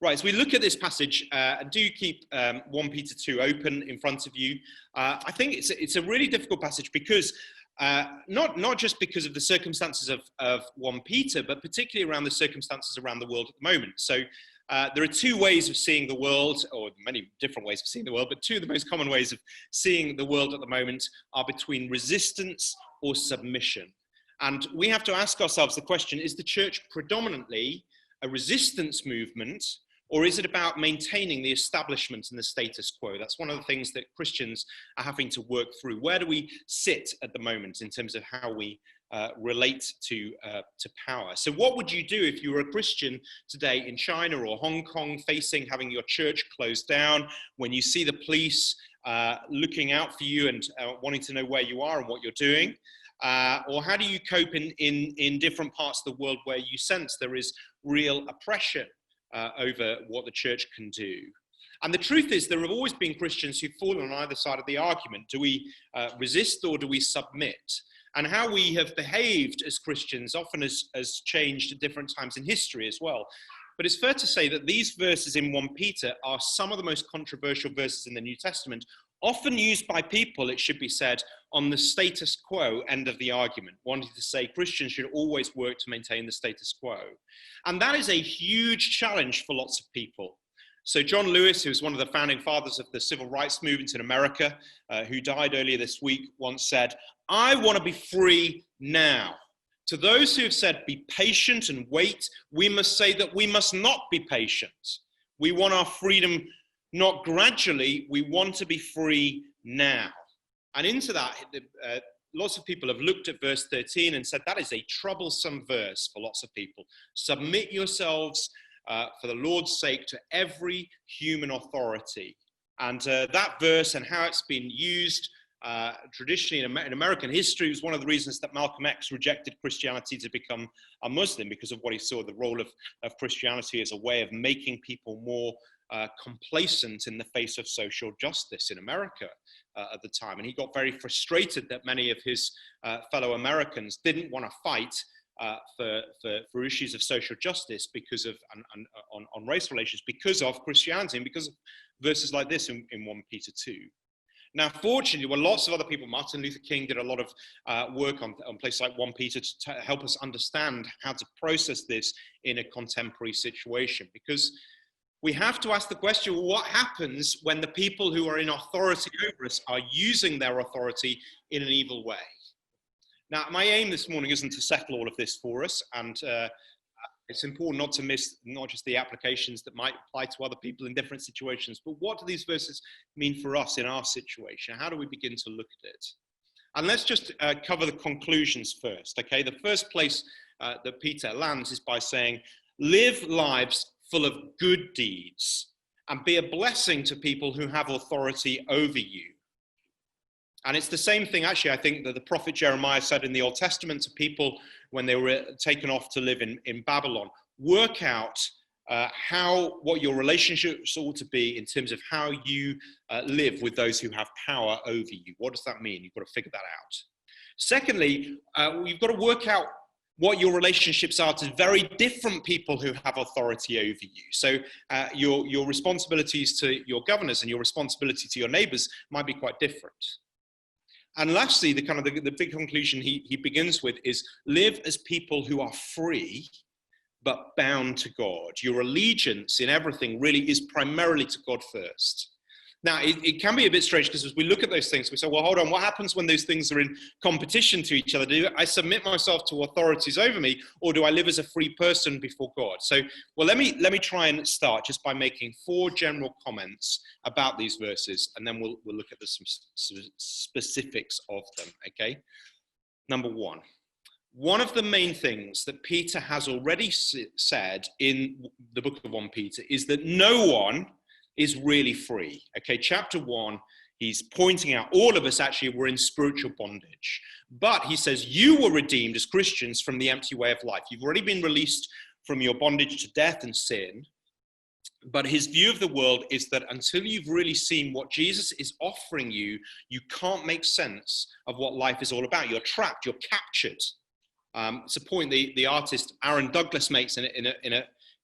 Right, as we look at this passage, and do keep 1 Peter 2 open in front of you. I think it's a really difficult passage because not just because of the circumstances of 1 Peter, but particularly around the circumstances around the world at the moment. So there are two ways of seeing the world, or many different ways of seeing the world, but two of the most common ways of seeing the world at the moment are between resistance or submission. And we have to ask ourselves the question, is the church predominantly a resistance movement, or is it about maintaining the establishment and the status quo? That's one of the things that Christians are having to work through. Where do we sit at the moment in terms of how we relate to power? So what would you do if you were a Christian today in China or Hong Kong, having your church closed down, when you see the police looking out for you and wanting to know where you are and what you're doing? Or how do you cope in different parts of the world where you sense there is real oppression over what the church can do? And the truth is, there have always been Christians who fall on either side of the argument. Do we resist or do we submit? And how we have behaved as Christians often has changed at different times in history as well. But it's fair to say that these verses in 1 Peter are some of the most controversial verses in the New Testament, often used by people, it should be said, on the status quo end of the argument, wanting to say Christians should always work to maintain the status quo. And that is a huge challenge for lots of people. So John Lewis, who was one of the founding fathers of the civil rights movement in America, who died earlier this week, once said, "I want to be free now." To those who have said, be patient and wait, we must say that we must not be patient. We want our freedom not gradually, we want to be free now. And into that, lots of people have looked at verse 13 and said that is a troublesome verse for lots of people. Submit yourselves for the Lord's sake to every human authority. And that verse and how it's been used traditionally in American history was one of the reasons that Malcolm X rejected Christianity to become a Muslim, because of what he saw the role of Christianity as a way of making people more complacent in the face of social justice in America at the time. And he got very frustrated that many of his fellow Americans didn't want to fight for issues of social justice because of on race relations, because of Christianity and because of verses like this in 1 Peter 2. Now, fortunately, well, lots of other people, Martin Luther King did a lot of work on places like 1 Peter to help us understand how to process this in a contemporary situation, because we have to ask the question, what happens when the people who are in authority over us are using their authority in an evil way? Now, my aim this morning isn't to settle all of this for us, and it's important not to miss not just the applications that might apply to other people in different situations, but what do these verses mean for us in our situation? How do we begin to look at it? And let's just cover the conclusions first, okay? The first place that Peter lands is by saying, live lives full of good deeds and be a blessing to people who have authority over you. And it's the same thing, actually, I think, that the prophet Jeremiah said in the Old Testament to people when they were taken off to live in Babylon. Work out what your relationships ought to be in terms of how you live with those who have power over you. What does that mean? You've got to figure that out. Secondly, you've got to work out what your relationships are to very different people who have authority over you. So your responsibilities to your governors and your responsibility to your neighbors might be quite different. And lastly, the big conclusion he begins with is live as people who are free, but bound to God. Your allegiance in everything really is primarily to God first. Now, it can be a bit strange because as we look at those things, we say, well, hold on, what happens when those things are in competition to each other? Do I submit myself to authorities over me, or do I live as a free person before God? So, well, let me try and start just by making 4 general comments about these verses, and then we'll look at some specifics of them, okay? Number 1. One of the main things that Peter has already said in the book of 1 Peter is that no one is really free. Okay, chapter 1, he's pointing out all of us actually were in spiritual bondage. But he says you were redeemed as Christians from the empty way of life. You've already been released from your bondage to death and sin. But his view of the world is that until you've really seen what Jesus is offering you, you can't make sense of what life is all about. You're trapped, you're captured. It's a point the artist Aaron Douglas makes in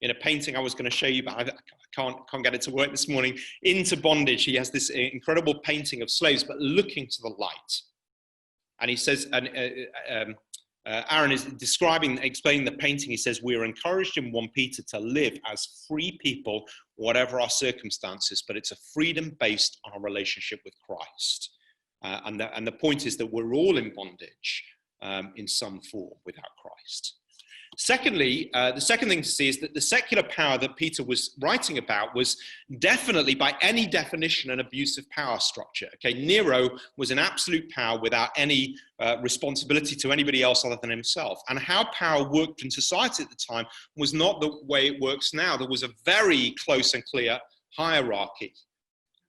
in a painting I was going to show you, but I can't get it to work this morning. Into Bondage, he has this incredible painting of slaves, but looking to the light. And he says, Aaron is explaining the painting. He says, we are encouraged in 1 Peter to live as free people, whatever our circumstances, but it's a freedom based on a relationship with Christ. And the point is that we're all in bondage in some form without Christ. Secondly, the second thing to see is that the secular power that Peter was writing about was definitely, by any definition, an abusive power structure. Okay, Nero was an absolute power without any responsibility to anybody else other than himself. And how power worked in society at the time was not the way it works now. There was a very close and clear hierarchy.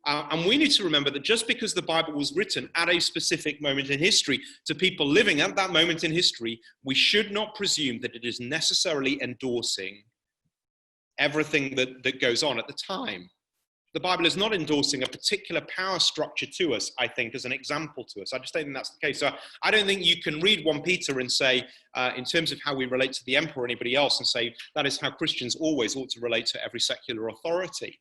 And we need to remember that just because the Bible was written at a specific moment in history to people living at that moment in history, we should not presume that it is necessarily endorsing everything that goes on at the time. The Bible is not endorsing a particular power structure to us, I think, as an example to us. I just don't think that's the case. So I don't think you can read 1 Peter and say, in terms of how we relate to the emperor or anybody else, and say that is how Christians always ought to relate to every secular authority.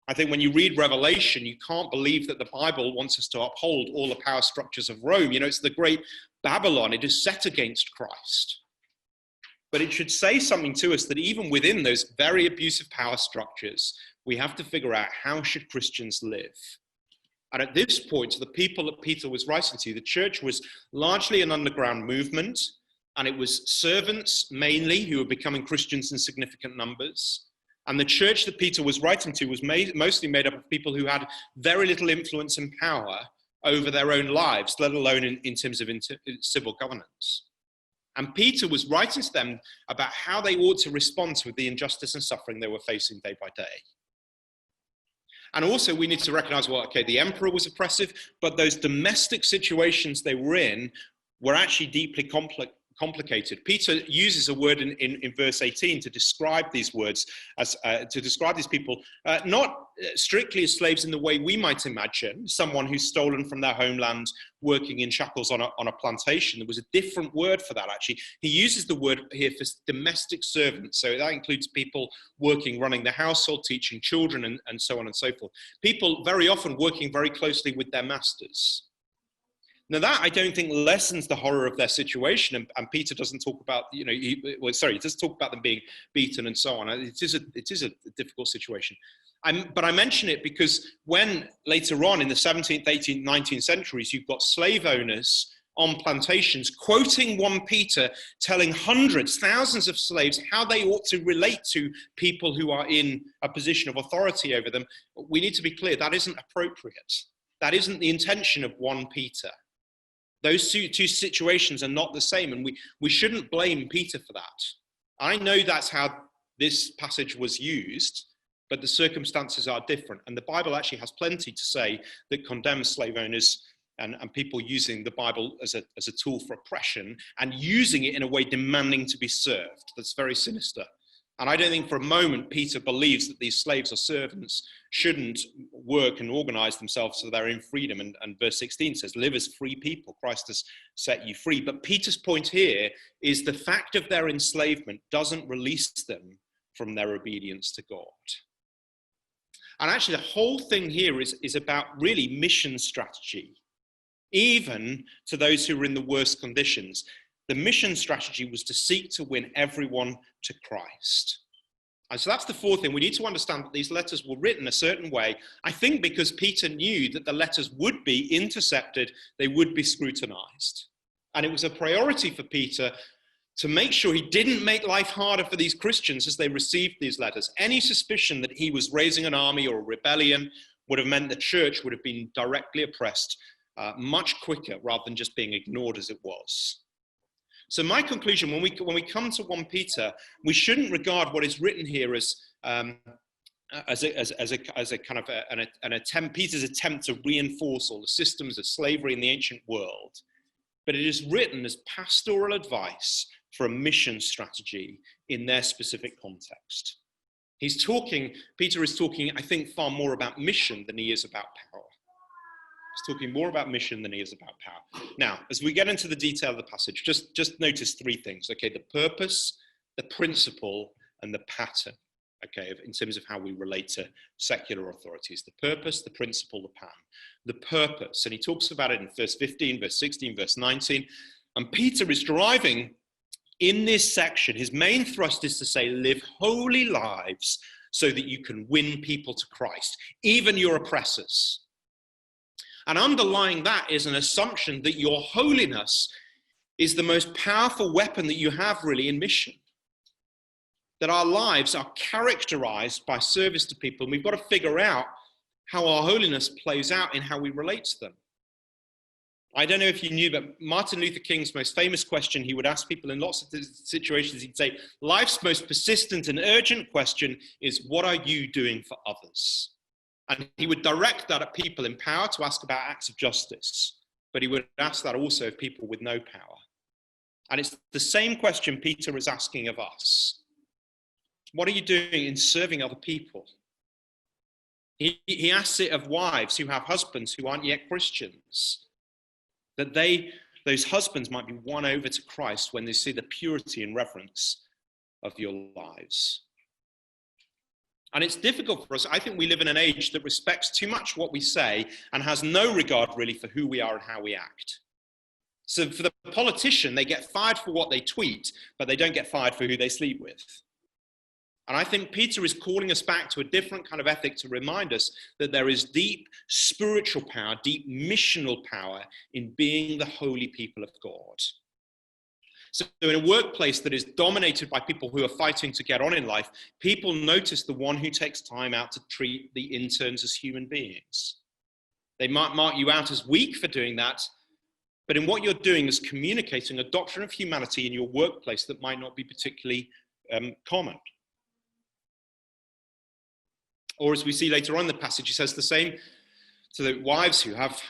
I think when you read Revelation, you can't believe that the Bible wants us to uphold all the power structures of Rome. You know, it's the great Babylon. It is set against Christ. But it should say something to us that even within those very abusive power structures, we have to figure out how should Christians live. And at this point, the people that Peter was writing to, the church was largely an underground movement, and it was servants mainly who were becoming Christians in significant numbers. And the church that Peter was writing to was mostly made up of people who had very little influence and power over their own lives, let alone in terms of civil governance. And Peter was writing to them about how they ought to respond to the injustice and suffering they were facing day by day. And also we need to recognize, well, okay, the emperor was oppressive, but those domestic situations they were in were actually deeply complicated. Peter uses a word in verse 18 to describe these words, to describe these people, not strictly as slaves in the way we might imagine, someone who's stolen from their homeland, working in shackles on a plantation. There was a different word for that, actually. He uses the word here for domestic servants. So that includes people working, running the household, teaching children, and so on and so forth. People very often working very closely with their masters. Now that I don't think lessens the horror of their situation, and Peter doesn't talk about, he does talk about them being beaten and so on. It is a difficult situation. But I mention it because when later on in the 17th, 18th, 19th centuries, you've got slave owners on plantations quoting 1 Peter, telling hundreds, thousands of slaves how they ought to relate to people who are in a position of authority over them, we need to be clear that isn't appropriate. That isn't the intention of 1 Peter. Those two situations are not the same, and we shouldn't blame Peter for that. I know that's how this passage was used, but the circumstances are different. And the Bible actually has plenty to say that condemns slave owners and people using the Bible as a tool for oppression and using it in a way demanding to be served. That's very sinister. And I don't think for a moment Peter believes that these slaves or servants shouldn't work and organize themselves so they're in freedom. And verse 16 says, live as free people. Christ has set you free. But Peter's point here is the fact of their enslavement doesn't release them from their obedience to God. And actually the whole thing here is about really mission strategy, even to those who are in the worst conditions. The mission strategy was to seek to win everyone to Christ. And so that's the fourth thing. We need to understand that these letters were written a certain way, I think because Peter knew that the letters would be intercepted, they would be scrutinized. And it was a priority for Peter to make sure he didn't make life harder for these Christians as they received these letters. Any suspicion that he was raising an army or a rebellion would have meant the church would have been directly oppressed much quicker rather than just being ignored as it was. So my conclusion, when we come to 1 Peter, we shouldn't regard what is written here as a kind of an attempt, Peter's attempt to reinforce all the systems of slavery in the ancient world, but it is written as pastoral advice for a mission strategy in their specific context. Peter is talking, I think, far more about mission than he is about power. He's talking more about mission than he is about power. Now, as we get into the detail of the passage, just notice three things. Okay, the purpose, the principle, and the pattern. okay, in terms of how we relate to secular authorities. The purpose, the principle, the plan. The purpose, and he talks about it in verse 15, verse 16, verse 19. And Peter is driving in this section. His main thrust is to say, live holy lives so that you can win people to Christ, even your oppressors. And underlying that is an assumption that your holiness is the most powerful weapon that you have really in mission. That our lives are characterized by service to people, and we've got to figure out how our holiness plays out in how we relate to them. I don't know if you knew, but Martin Luther King's most famous question he would ask people in lots of situations, he'd say, life's most persistent and urgent question is, what are you doing for others? And he would direct that at people in power to ask about acts of justice, but he would ask that also of people with no power. And it's the same question Peter is asking of us. What are you doing in serving other people? He asks it of wives who have husbands who aren't yet Christians, that those husbands might be won over to Christ when they see the purity and reverence of your lives. And it's difficult for us. I think we live in an age that respects too much what we say and has no regard really for who we are and how we act. So for the politician, they get fired for what they tweet, but they don't get fired for who they sleep with. And I think Peter is calling us back to a different kind of ethic to remind us that there is deep spiritual power, deep missional power in being the holy people of God. So in a workplace that is dominated by people who are fighting to get on in life, people notice the one who takes time out to treat the interns as human beings. They might mark you out as weak for doing that, but in what you're doing is communicating a doctrine of humanity in your workplace that might not be particularly common. Or as we see later on in the passage, he says the same to the wives who have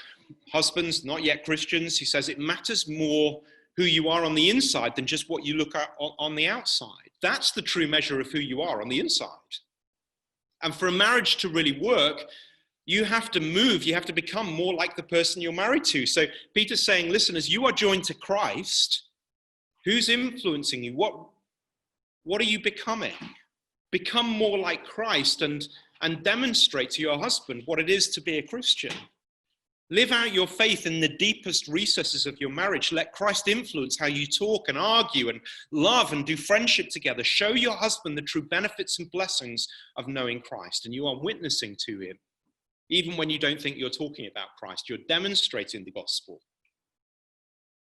husbands, not yet Christians. He says it matters more who you are on the inside than just what you look at on the outside. That's the true measure of who you are on the inside. And for a marriage to really work, you have to move. You have to become more like the person you're married to. So Peter's saying, listen, as you are joined to Christ, who's influencing you? What are you becoming? Become more like Christ and demonstrate to your husband what it is to be a Christian. Live out your faith in the deepest recesses of your marriage. Let Christ influence how you talk and argue and love and do friendship together. Show your husband the true benefits and blessings of knowing Christ, and you are witnessing to him. Even when you don't think you're talking about Christ, you're demonstrating the gospel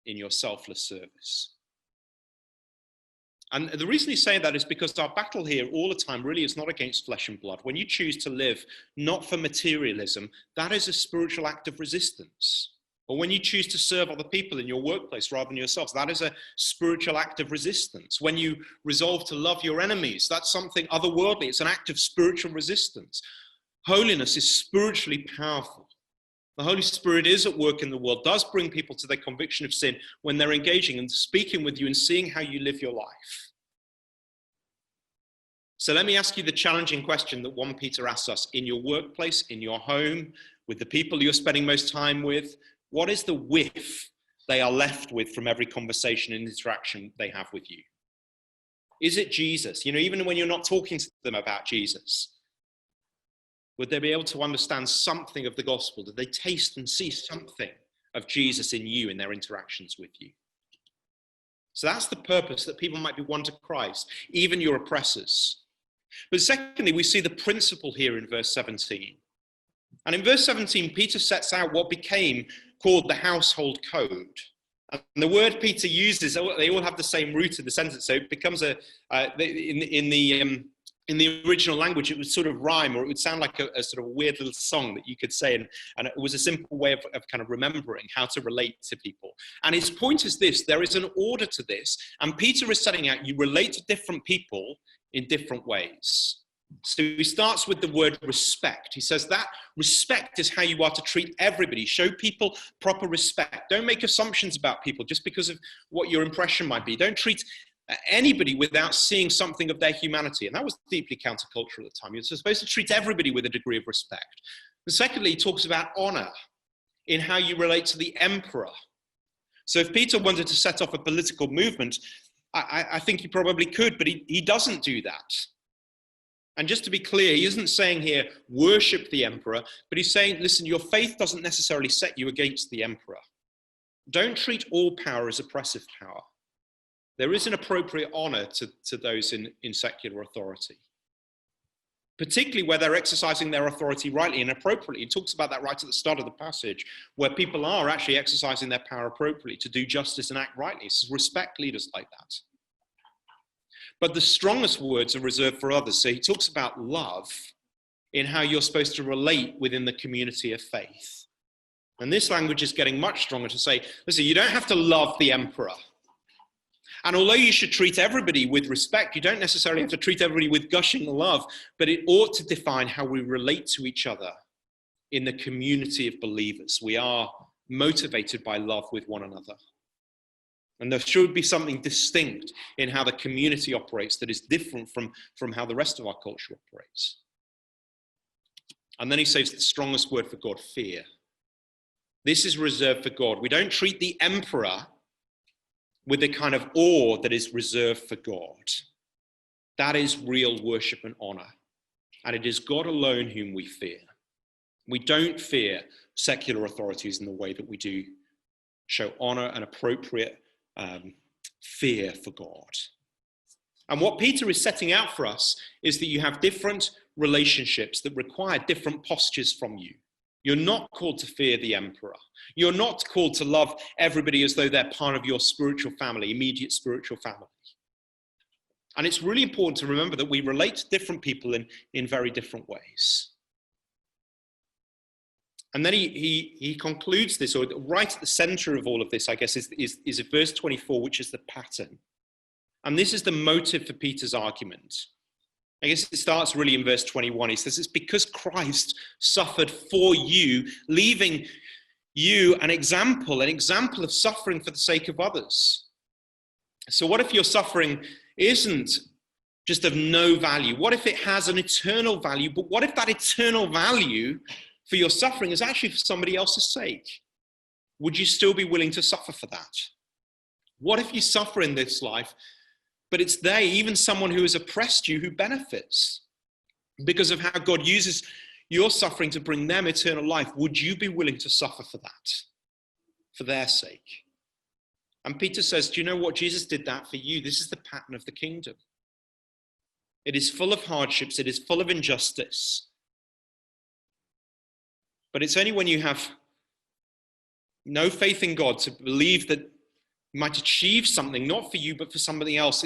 in your selfless service. And the reason he's saying that is because our battle here all the time really is not against flesh and blood. When you choose to live not for materialism, that is a spiritual act of resistance. Or when you choose to serve other people in your workplace rather than yourselves, that is a spiritual act of resistance. When you resolve to love your enemies, that's something otherworldly. It's an act of spiritual resistance. Holiness is spiritually powerful. The Holy Spirit is at work in the world, does bring people to their conviction of sin when they're engaging and speaking with you and seeing how you live your life. So let me ask you the challenging question that 1 Peter asks us in your workplace, in your home, with the people you're spending most time with. What is the whiff they are left with from every conversation and interaction they have with you? Is it Jesus? Even when you're not talking to them about Jesus, would they be able to understand something of the gospel? Did they taste and see something of Jesus in you in their interactions with you? So that's the purpose, that people might be won to Christ, even your oppressors. But secondly, we see the principle here in verse 17. And in verse 17, Peter sets out what became called the household code. And the word Peter uses, they all have the same root in the sentence. So it becomes in the original language, it would sort of rhyme, or it would sound like a sort of weird little song that you could say. And it was a simple way of kind of remembering how to relate to people. And his point is this: there is an order to this. And Peter is setting out, you relate to different people in different ways. So he starts with the word respect. He says that respect is how you are to treat everybody. Show people proper respect. Don't make assumptions about people just because of what your impression might be. Don't treat anybody without seeing something of their humanity. And that was deeply countercultural at the time. You're supposed to treat everybody with a degree of respect. And secondly, he talks about honor in how you relate to the emperor. So if Peter wanted to set off a political movement, I think he probably could, but he doesn't do that. And just to be clear, he isn't saying here, worship the emperor, but he's saying, listen, your faith doesn't necessarily set you against the emperor. Don't treat all power as oppressive power. There is an appropriate honor to those in secular authority, particularly where they're exercising their authority rightly and appropriately. He talks about that right at the start of the passage, where people are actually exercising their power appropriately to do justice and act rightly. So respect leaders like that. But the strongest words are reserved for others. So he talks about love in how you're supposed to relate within the community of faith. And this language is getting much stronger to say, listen, you don't have to love the emperor. And although you should treat everybody with respect, you don't necessarily have to treat everybody with gushing love, but it ought to define how we relate to each other in the community of believers. We are motivated by love with one another. And there should be something distinct in how the community operates that is different from how the rest of our culture operates. And then he says the strongest word for God, fear. This is reserved for God. We don't treat the emperor with the kind of awe that is reserved for God. That is real worship and honor. And it is God alone whom we fear. We don't fear secular authorities in the way that we do show honor and appropriate fear for God. And what Peter is setting out for us is that you have different relationships that require different postures from you. You're not called to fear the emperor. You're not called to love everybody as though they're part of your spiritual family, immediate spiritual family. And it's really important to remember that we relate to different people in very different ways. And then he concludes this, or right at the center of all of this, I guess, is verse 24, which is the pattern. And this is the motive for Peter's argument. I guess it starts really in verse 21. He says, it's because Christ suffered for you, leaving you an example of suffering for the sake of others. So what if your suffering isn't just of no value? What if it has an eternal value? But what if that eternal value for your suffering is actually for somebody else's sake? Would you still be willing to suffer for that? What if you suffer in this life, but it's they, even someone who has oppressed you, who benefits because of how God uses your suffering to bring them eternal life? Would you be willing to suffer for that, for their sake? And Peter says, do you know what? Jesus did that for you. This is the pattern of the kingdom. It is full of hardships. It is full of injustice. But it's only when you have no faith in God to believe that you might achieve something, not for you, but for somebody else.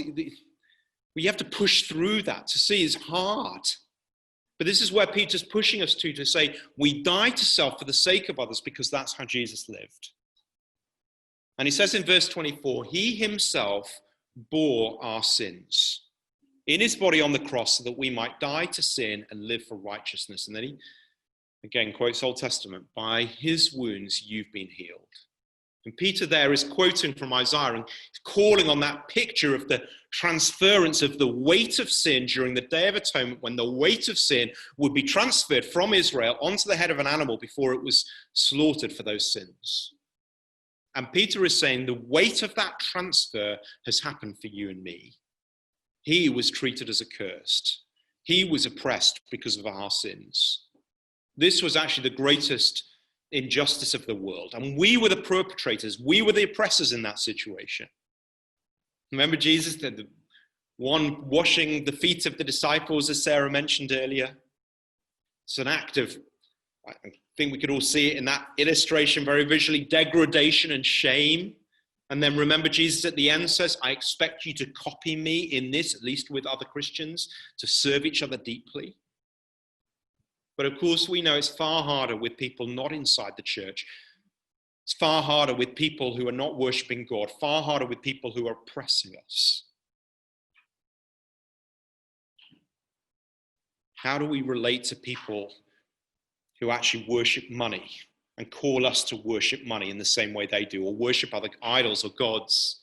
We have to push through that. To see is hard. But this is where Peter's pushing us to say, we die to self for the sake of others, because that's how Jesus lived. And he says in verse 24, he himself bore our sins in his body on the cross so that we might die to sin and live for righteousness. And then he again quotes Old Testament, by his wounds you've been healed. And Peter there is quoting from Isaiah and calling on that picture of the transference of the weight of sin during the Day of Atonement, when the weight of sin would be transferred from Israel onto the head of an animal before it was slaughtered for those sins. And Peter is saying the weight of that transfer has happened for you and me. He was treated as accursed. He was oppressed because of our sins. This was actually the greatest injustice of the world. And we were the perpetrators. We were the oppressors in that situation. Remember Jesus, the one washing the feet of the disciples, as Sarah mentioned earlier. It's an act of, I think we could all see it in that illustration very visually, degradation and shame. And then remember Jesus at the end says, I expect you to copy me in this, at least with other Christians, to serve each other deeply. But of course, we know it's far harder with people not inside the church. It's far harder with people who are not worshiping God, far harder with people who are oppressing us. How do we relate to people who actually worship money and call us to worship money in the same way they do, or worship other idols or gods?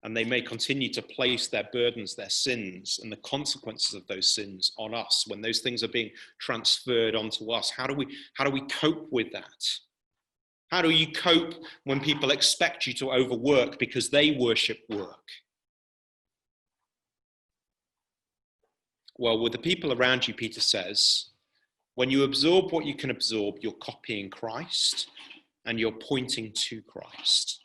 And they may continue to place their burdens, their sins, and the consequences of those sins on us when those things are being transferred onto us. How do we cope with that? How do you cope when people expect you to overwork because they worship work? Well, with the people around you, Peter says, when you absorb what you can absorb, you're copying Christ and you're pointing to Christ.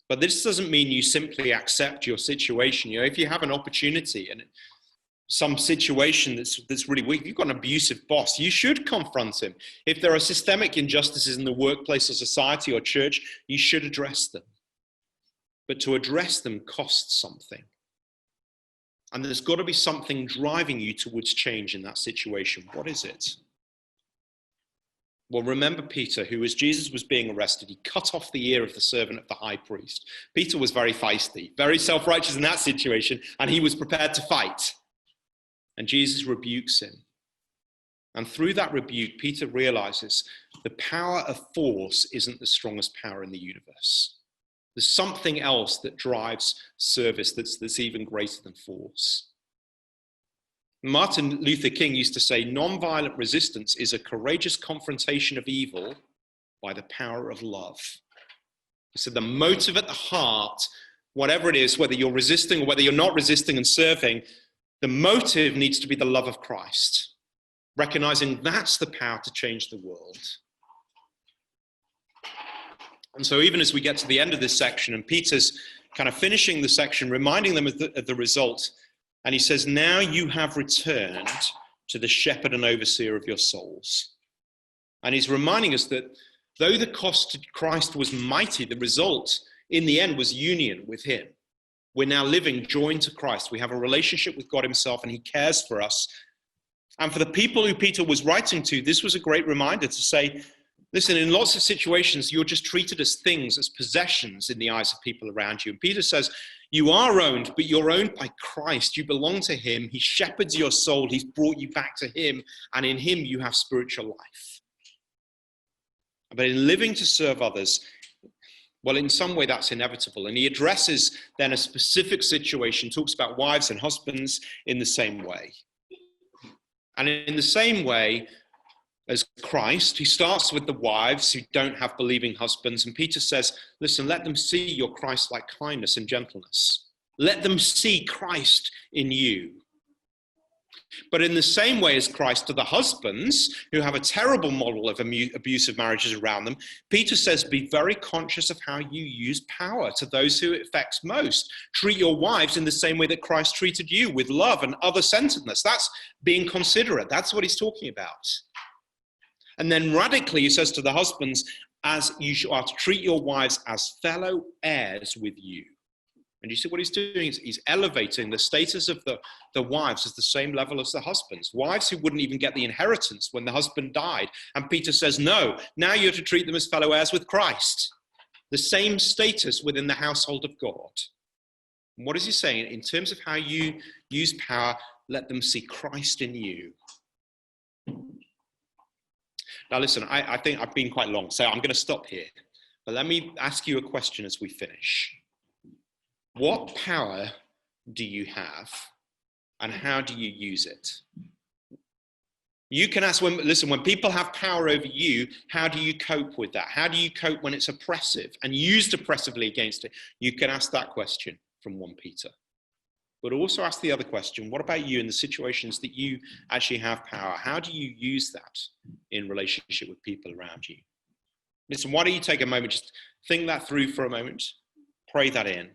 But this doesn't mean you simply accept your situation. If you have an opportunity and some situation that's really weak, if you've got an abusive boss, you should confront him. If there are systemic injustices in the workplace or society or church, you should address them. But to address them costs something. And there's got to be something driving you towards change in that situation. What is it? Well, remember Peter, who as Jesus was being arrested, he cut off the ear of the servant of the high priest. Peter was very feisty, very self-righteous in that situation, and he was prepared to fight. And Jesus rebukes him. And through that rebuke, Peter realizes the power of force isn't the strongest power in the universe. There's something else that drives service that's even greater than force. Martin Luther King used to say, nonviolent resistance is a courageous confrontation of evil by the power of love. He said the motive at the heart, whatever it is, whether you're resisting or whether you're not resisting and serving, the motive needs to be the love of Christ, recognizing that's the power to change the world. And so even as we get to the end of this section, and Peter's kind of finishing the section, reminding them of the result, and he says, now you have returned to the shepherd and overseer of your souls. And he's reminding us that though the cost to Christ was mighty, the result in the end was union with him. We're now living joined to Christ. We have a relationship with God himself, and he cares for us. And for the people who Peter was writing to, this was a great reminder to say, listen, in lots of situations, you're just treated as things, as possessions in the eyes of people around you. And Peter says, you are owned, but you're owned by Christ. You belong to him. He shepherds your soul. He's brought you back to him. And in him, you have spiritual life. But in living to serve others, well, in some way, that's inevitable. And he addresses then a specific situation, talks about wives and husbands in the same way. And in the same way, as Christ, he starts with the wives who don't have believing husbands. And Peter says, listen, let them see your Christ-like kindness and gentleness. Let them see Christ in you. But in the same way as Christ to the husbands who have a terrible model of abusive marriages around them, Peter says, be very conscious of how you use power to those who it affects most. Treat your wives in the same way that Christ treated you, with love and other-centeredness. That's being considerate. That's what he's talking about. And then radically, he says to the husbands, as you are to treat your wives as fellow heirs with you. And you see what he's doing is he's elevating the status of the wives as the same level as the husbands. Wives who wouldn't even get the inheritance when the husband died. And Peter says, no, now you're to treat them as fellow heirs with Christ. The same status within the household of God. And what is he saying? In terms of how you use power, let them see Christ in you. Now listen, I think I've been quite long, so I'm going to stop here. But let me ask you a question as we finish. What power do you have, and how do you use it? You can ask, when people have power over you, how do you cope with that? How do you cope when it's oppressive and used oppressively against it? You can ask that question from 1 Peter. But also ask the other question, what about you in the situations that you actually have power? How do you use that in relationship with people around you? Listen, why don't you take a moment, just think that through for a moment, pray that in.